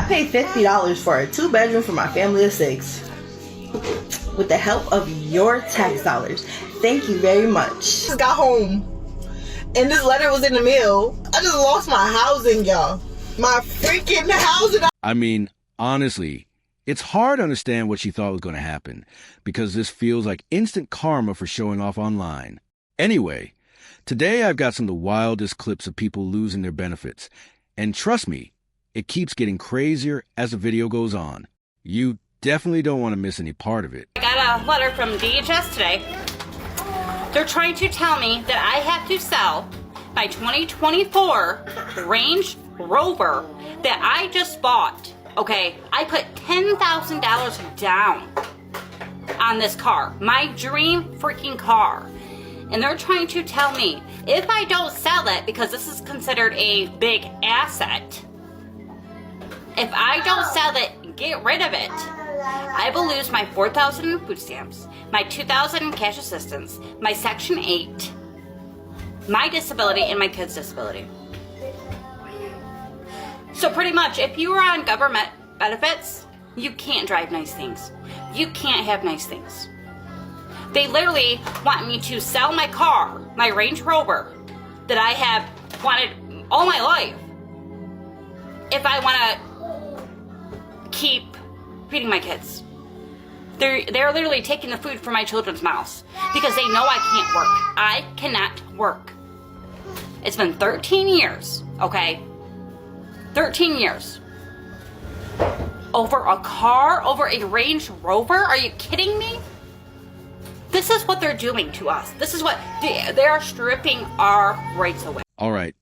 paid $50 for a 2-bedroom for my family of 6. With the help of your tax dollars. Thank you very much. Just got home and this letter was in the mail. I just lost my housing, y'all. My freaking housing. I mean, honestly, it's hard to understand what she thought was going to happen because this feels like instant karma for showing off online. Anyway, today I've got some of the wildest clips of people losing their benefits. And trust me, it keeps getting crazier as the video goes on. You definitely don't want to miss any part of it. I got a letter from DHS today. They're trying to tell me that I have to sell my 2024 Range Rover that I just bought. Okay, I put $10,000 down on this car, my dream freaking car. And they're trying to tell me if I don't sell it, because this is considered a big asset, if I don't sell it, get rid of it, I will lose my 4,000 food stamps, my 2,000 cash assistance, my Section 8, my disability, and my kid's disability. So pretty much, if you are on government benefits, you can't drive nice things. You can't have nice things. They literally want me to sell my car, my Range Rover, that I have wanted all my life, if I want to keep feeding my kids. They're literally taking the food from my children's mouths because they know I can't work. I cannot work. It's been 13 years, okay? 13 years. Over a car? Over a Range Rover? Are you kidding me? This is what they're doing to us. This is what they are stripping our rights away. All right,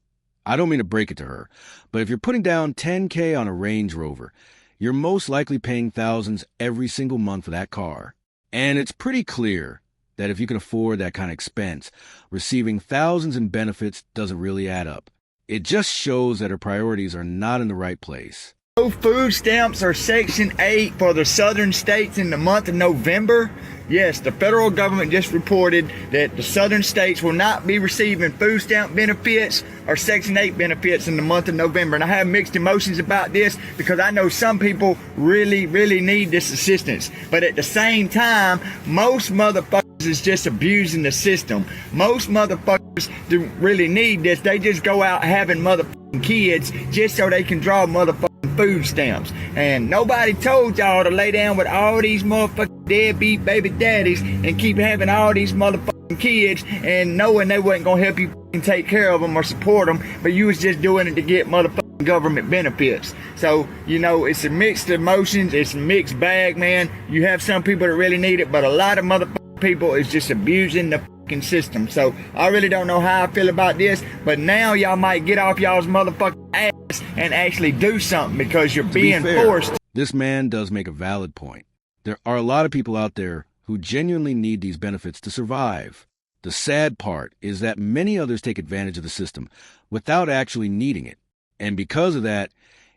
I don't mean to break it to her, but if you're putting down $10K on a Range Rover, you're most likely paying thousands every single month for that car. And it's pretty clear that if you can afford that kind of expense, receiving thousands in benefits doesn't really add up. It just shows that her priorities are not in the right place. No food stamps or Section 8 for the southern states in the month of November. Yes, the federal government just reported that the southern states will not be receiving food stamp benefits or Section 8 benefits in the month of November. And I have mixed emotions about this because I know some people really, really need this assistance. But at the same time, most motherfuckers is just abusing the system. Most motherfuckers do really need this. They just go out having motherfucking kids just so they can draw motherfucking food stamps. And nobody told y'all to lay down with all these motherfucking deadbeat baby daddies and keep having all these motherfucking kids and knowing they wasn't gonna help you take care of them or support them, but you was just doing it to get motherfucking government benefits. So, you know, it's a mixed emotions, it's a mixed bag, man. You have some people that really need it, but a lot of motherfucking people is just abusing the fucking system. So I really don't know how I feel about this, but now y'all might get off y'all's motherfucking ass and actually do something because you're being forced. This man does make a valid point. There are a lot of people out there who genuinely need these benefits to survive. The sad part is that many others take advantage of the system without actually needing it. And because of that,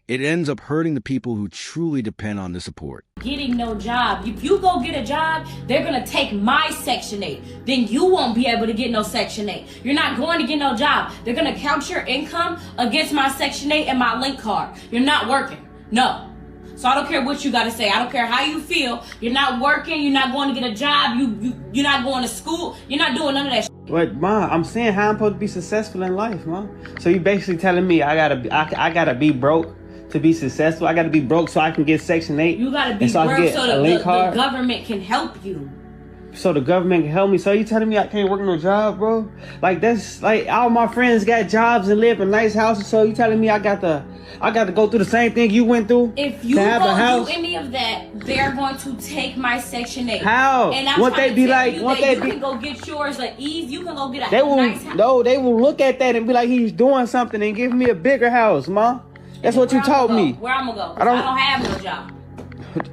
it ends up hurting the people who truly depend on the support. Getting no job. If you go get a job, they're going to take my Section 8. Then you won't be able to get no Section 8. You're not going to get no job. They're going to count your income against my Section 8 and my link card. You're not working. No. So I don't care what you got to say. I don't care how you feel. You're not working. You're not going to get a job. You're not going to school. You're not doing none of that shit. But Ma, I'm saying how I'm supposed to be successful in life, Ma. So you basically telling me I gotta be broke to be successful? I gotta be broke so I can get Section 8? You gotta be broke so the government can help you. So the government can help me? So you telling me I can't work no job, bro? Like, that's like all my friends got jobs and live in nice houses. So you telling me I got to go through the same thing you went through? If you don't do any of that, they're going to take my Section 8. How? And I'm won't they be like? Won't they be? You can go get yours at ease. You can go get a nice house. No, they will look at that and be like, he's doing something and give me a bigger house, Ma. That's what you told me. Where I'm gonna go? I don't have no job.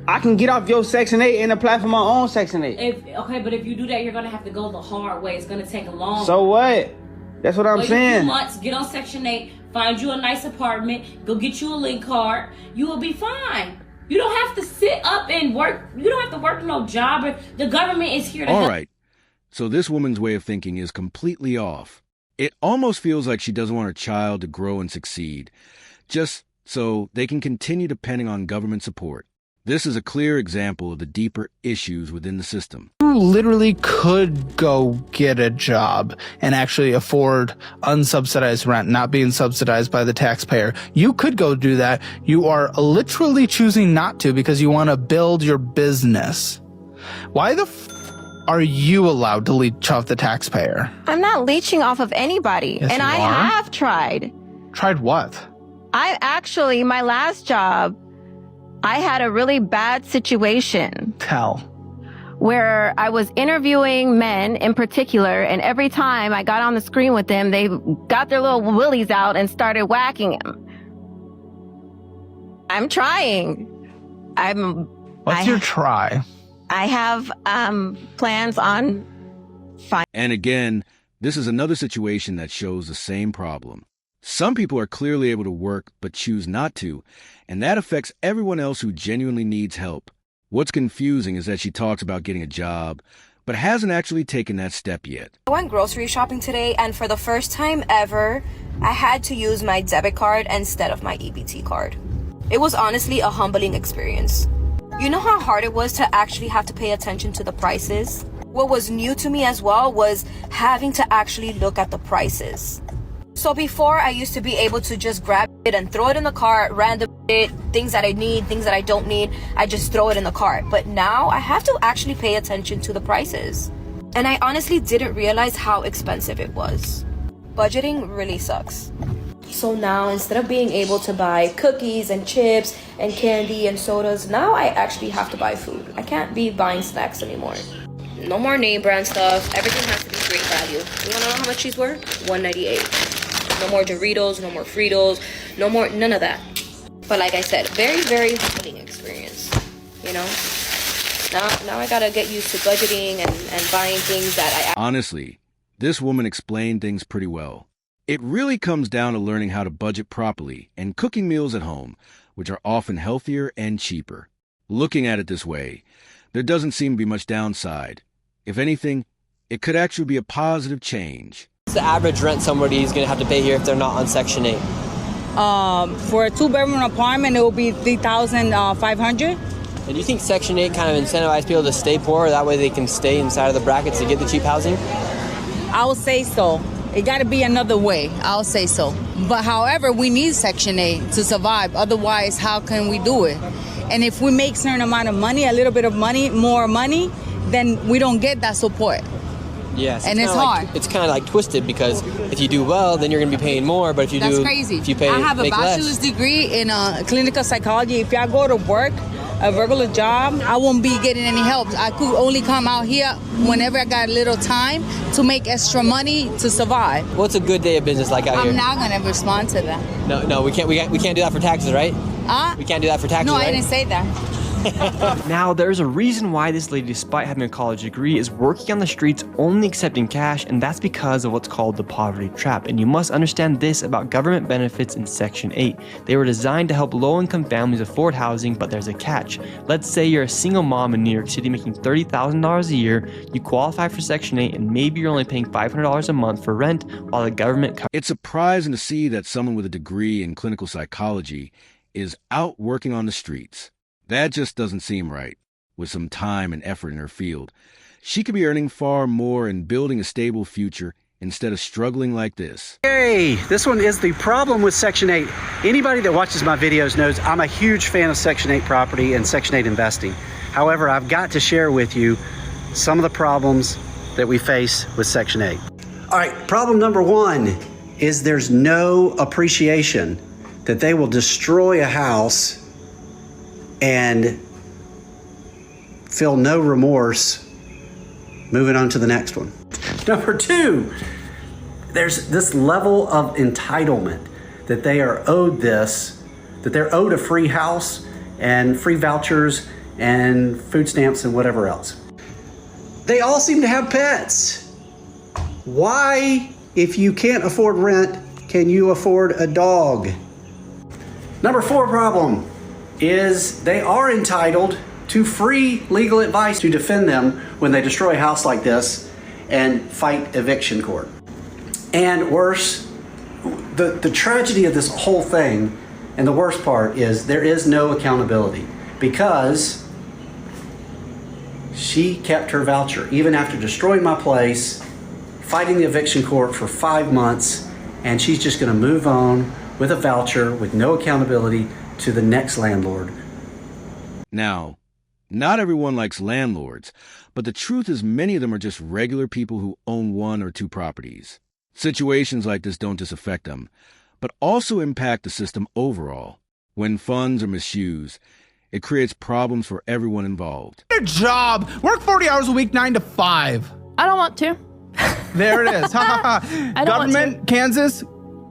I can get off your Section 8 and apply for my own Section 8. Okay, but if you do that, you're gonna have to go the hard way. It's gonna take a long. So what? That's what I'm saying. 2 months, get on Section 8, find you a nice apartment, go get you a link card. You will be fine. You don't have to sit up and work. You don't have to work no job. The government is here to help. All right. So this woman's way of thinking is completely off. It almost feels like she doesn't want her child to grow and succeed. Just so they can continue depending on government support. This is a clear example of the deeper issues within the system. You literally could go get a job and actually afford unsubsidized rent, not being subsidized by the taxpayer. You could go do that. You are literally choosing not to because you want to build your business. Why the are you allowed to leech off the taxpayer? I'm not leeching off of anybody. Yes, and I have tried. Tried what? My last job, I had a really bad situation. Tell. Where I was interviewing men in particular, and every time I got on the screen with them, they got their little willies out and started whacking him. I'm trying. What's your try? I have plans on And again, this is another situation that shows the same problem. Some people are clearly able to work but choose not to, and that affects everyone else who genuinely needs help. What's confusing is that she talks about getting a job, but hasn't actually taken that step yet. I went grocery shopping today, and for the first time ever, I had to use my debit card instead of my EBT card. It was honestly a humbling experience. You know how hard it was to actually have to pay attention to the prices? What was new to me as well was having to actually look at the prices. So before, I used to be able to just grab it and throw it in the cart, random it, things that I need, things that I don't need, I just throw it in the cart. But now I have to actually pay attention to the prices. And I honestly didn't realize how expensive it was. Budgeting really sucks. So now, instead of being able to buy cookies and chips and candy and sodas, now I actually have to buy food. I can't be buying snacks anymore. No more name brand stuff. Everything has to be great value. You wanna know how much these were? $1.98. No more Doritos, no more Fritos, no more, none of that. But like I said, very, very humbling experience, you know? Now I gotta get used to budgeting and buying things that I... Honestly, this woman explained things pretty well. It really comes down to learning how to budget properly and cooking meals at home, which are often healthier and cheaper. Looking at it this way, there doesn't seem to be much downside. If anything, it could actually be a positive change. What's the average rent somebody is going to have to pay here if they're not on Section 8? For a 2-bedroom apartment, it will be $3,500. And do you think Section 8 kind of incentivizes people to stay poor, that way they can stay inside of the brackets to get the cheap housing? I would say so. It got to be another way. I'll say so. But however, we need Section 8 to survive. Otherwise, how can we do it? And if we make a certain amount of money, a little bit of money, more money, then we don't get that support. Yes. And it's hard. It's kind of like twisted because if you do well, then you're going to be paying more. But if you That's crazy. If you pay, I have a make bachelor's less. degree in clinical psychology. If I go to work, a regular job, I won't be getting any help. I could only come out here whenever I got a little time to make extra money to survive. What's a good day of business like out here? I'm not gonna respond to that. No, we can't do that for taxes, right? Huh? We can't do that for taxes, No, right? I didn't say that. Now, there's a reason why this lady, despite having a college degree, is working on the streets only accepting cash, and that's because of what's called the poverty trap. And you must understand this about government benefits in Section 8. They were designed to help low-income families afford housing, but there's a catch. Let's say you're a single mom in New York City making $30,000 a year, you qualify for Section 8, and maybe you're only paying $500 a month for rent while the government... It's surprising to see that someone with a degree in clinical psychology is out working on the streets. That just doesn't seem right. With some time and effort in her field, she could be earning far more and building a stable future instead of struggling like this. Hey, this one is the problem with Section 8. Anybody that watches my videos knows I'm a huge fan of Section 8 property and Section 8 investing. However, I've got to share with you some of the problems that we face with Section 8. All right, problem number one is there's no appreciation, that they will destroy a house and feel no remorse moving on to the next one. Number two, there's this level of entitlement that they are owed this, that they're owed a free house and free vouchers and food stamps and whatever else. They all seem to have pets. Why, if you can't afford rent, can you afford a dog? Number four problem is they are entitled to free legal advice to defend them when they destroy a house like this and fight eviction court. And worse, the tragedy of this whole thing And the worst part is there is no accountability because she kept her voucher even after destroying my place, fighting the eviction court for 5 months, and she's just going to move on with a voucher with no accountability to the next landlord. Now, not everyone likes landlords, but the truth is many of them are just regular people who own 1 or 2 properties. Situations like this don't just affect them, but also impact the system overall. When funds are misused, it creates problems for everyone involved. Get a job. Work 40 hours a week, 9 to 5. I don't want to. There it is. Government, Kansas,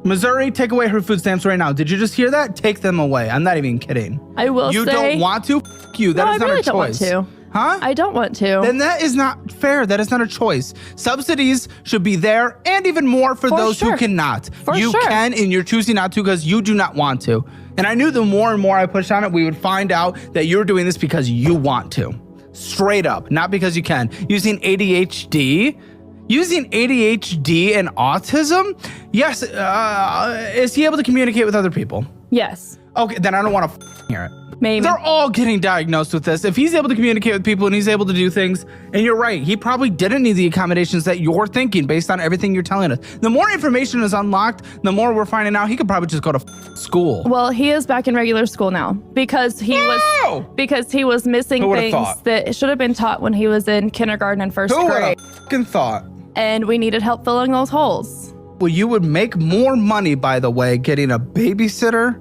Missouri, take away her food stamps right now. Did you just hear that? Take them away. I'm not even kidding. I will You say, don't want to? F you. That no, is not I really a choice. Don't want to. Huh? I don't want to. Then that is not fair. That is not a choice. Subsidies should be there and even more for those who cannot. You can, and you're choosing not to because you do not want to. And I knew the more and more I pushed on it, we would find out that you're doing this because you want to. Straight up, not because you can. Using ADHD and autism? Yes. Is he able to communicate with other people? Yes. Okay, then I don't want to hear it. Maybe. They're all getting diagnosed with this. If he's able to communicate with people and he's able to do things, and you're right, he probably didn't need the accommodations that you're thinking based on everything you're telling us. The more information is unlocked, the more we're finding out he could probably just go to school. Well, he is back in regular school now because he was missing things that should have been taught when he was in kindergarten and first grade. Who would have fucking thought? And we needed help filling those holes. Well, you would make more money, by the way, getting a babysitter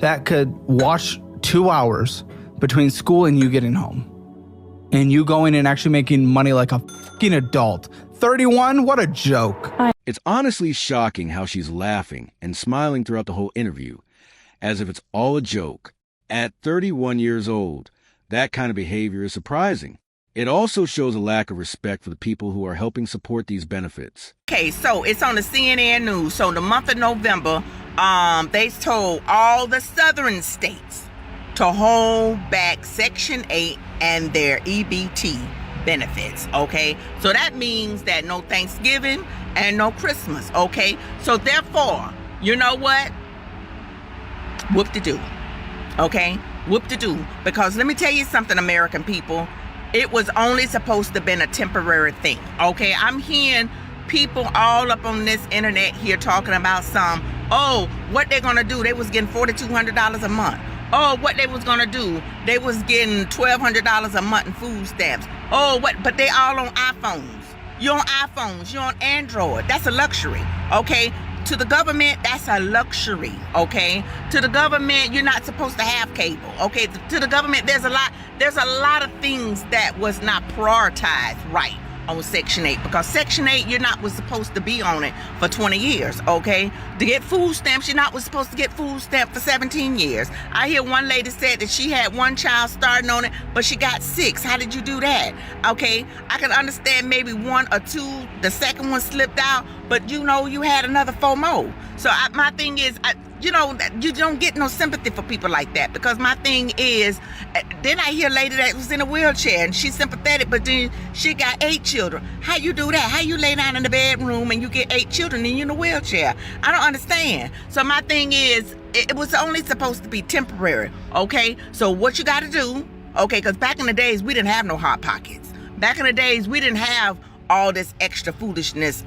that could watch 2 hours between school and you getting home. And you going and actually making money like a fucking adult. 31? What a joke. It's honestly shocking how she's laughing and smiling throughout the whole interview, as if it's all a joke. At 31 years old, that kind of behavior is surprising. It also shows a lack of respect for the people who are helping support these benefits. Okay, so it's on the CNN News. So the month of November, they told all the southern states to hold back Section 8 and their EBT benefits, okay? So that means that no Thanksgiving and no Christmas, okay? So therefore, you know what? Whoop-de-doo, okay? Whoop-de-doo. Because let me tell you something, American people. It was only supposed to have been a temporary thing, okay? I'm hearing people all up on this internet here talking about what they're gonna do. They was getting $4,200 a month. Oh, what they was gonna do? They was getting $1,200 a month in food stamps. But they all on iPhones. You're on iPhones, you're on Android. That's a luxury, okay? To the government, that's a luxury, okay? To the government, you're not supposed to have cable, okay? To the government, there's a lot of things that was not prioritized right on Section 8, because Section 8, was supposed to be on it for 20 years, okay? To get food stamps, was supposed to get food stamps for 17 years. I hear one lady said that she had one child starting on it, but she got 6. How did you do that? Okay, I can understand maybe 1 or 2, the second one slipped out, but you had another 4 more. So my thing is, you don't get no sympathy for people like that, because my thing is, then I hear a lady that was in a wheelchair and she's sympathetic, but then she got 8 children. How you do that? How you lay down in the bedroom and you get 8 children and you're in a wheelchair? I don't understand. So my thing is, it was only supposed to be temporary, okay? So what you got to do, okay, because back in the days, we didn't have no Hot Pockets. Back in the days, we didn't have all this extra foolishness,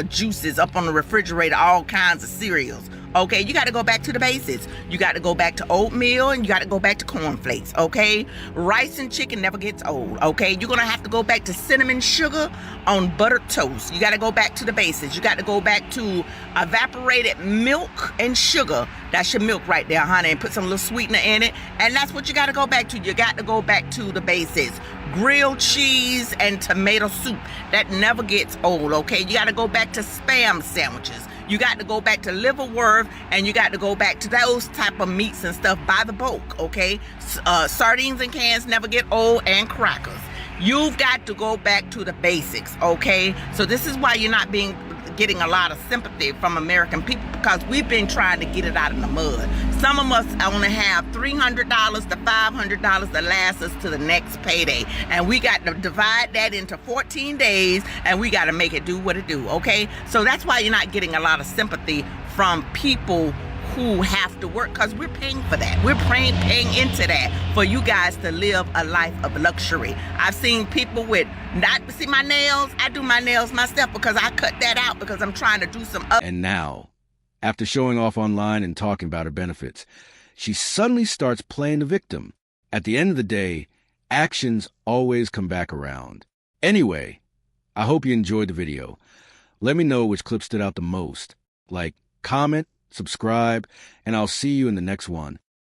juices up on the refrigerator, all kinds of cereals. Okay, you got to go back to the basics. You got to go back to oatmeal and you got to go back to cornflakes, okay? Rice and chicken never gets old, okay? You're going to have to go back to cinnamon sugar on buttered toast. You got to go back to the basics. You got to go back to evaporated milk and sugar. That's your milk right there, honey, and put some little sweetener in it. And that's what you got to go back to. You got to go back to the basics. Grilled cheese and tomato soup. That never gets old, okay? You got to go back to Spam sandwiches. You got to go back to liverwurst, and you got to go back to those type of meats and stuff by the bulk, okay? Sardines and cans never get old, and crackers. You've got to go back to the basics, okay? So this is why you're not getting a lot of sympathy from American people, because we've been trying to get it out of the mud. Some of us only have $300 to $500 to last us to the next payday, and we got to divide that into 14 days, and we got to make it do what it do, okay? So that's why you're not getting a lot of sympathy from people who have to work, because we're paying for that. We're paying into that for you guys to live a life of luxury. I've seen people with see my nails. I do my nails myself because I cut that out because I'm trying to do some And now, after showing off online and talking about her benefits, she suddenly starts playing the victim. At the end of the day, actions always come back around. Anyway, I hope you enjoyed the video. Let me know which clip stood out the most. Like, comment, subscribe, and I'll see you in the next one.